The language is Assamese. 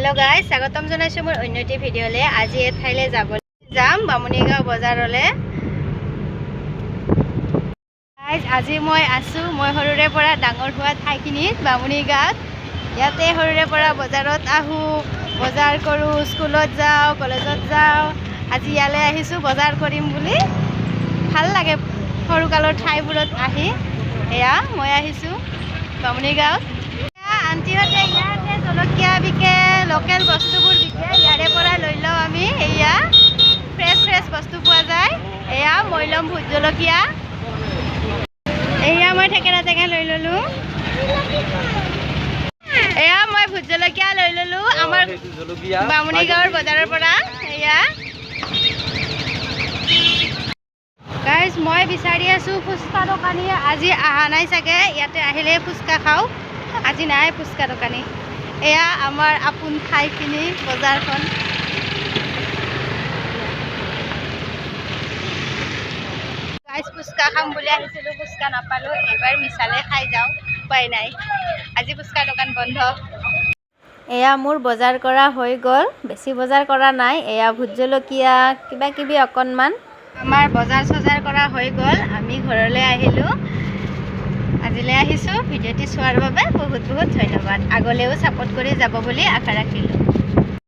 हेलो गाइस स्वागतम जनाइছো মোৰ অন্য এটি ভিডিঅলে আজি এই ঠাইলে যাম বামুনিগাঁও বজাৰলে গাইস আজি মই হৰুৰে পৰা ডাঙৰ হোৱা ঠাইখিনিত বামুনিগাঁৱত ইয়াতে হৰুৰে পৰা বজাৰত আহো বজাৰ কৰো স্কুলত যাও কলেজত যাও আজি ইয়ালে আহিছো বজাৰ কৰিম বুলি ভাল লাগে হৰুকালৰ ঠাইবোৰত আহি এয়া মই আহিছো বামুনিগাঁৱত আন্টিহতে ইয়াতে জলকীয়া বিকে লোকেল বস্তুবোৰ বিকে ইয়াৰে পৰা লৈ লও আমি এয়া ফ্ৰেছ বস্তু পোৱা যায় এয়া মইলম ভোট জলকীয়া এয়া মই ঠেকেৰা টেঙা লৈ ললো এয়া মই ভোট জলকীয়া লৈ ললো আমাৰ বামুনিগাঁৱৰ বজাৰৰ পৰা এয়া গাইস মই বিচাৰি আছো ফুচকা দোকানী আজি আহা নাই চাগে ইয়াতে আহিলে ফুচকা খাও আজি নাই ফুচকা দোকানী এয়া আমাৰ আপোন ঠাইখিনি বজাৰখন গাইস ফুচকা খাম বুলি আহিছিলো ফুচকা নাপালো এবাৰ মিছালে খাই যাও উপায় নাই আজি ফুচকা দোকান বন্ধ এয়া মোৰ বজাৰ কৰা হৈ গল বেছি বজাৰ কৰা নাই এয়া ভোট জলকীয়া কিবা কিবি অকনমান আমাৰ বজাৰ সজাৰ কৰা হৈ গল আমি ঘৰলৈ আহিলো আজিলৈ আহিছো ভিডিঅ'টি চোৱাৰ বাবে বহুত ধন্যবাদ আগলৈও সাপোৰ্ট কৰি যাব বুলি আশা ৰাখিলো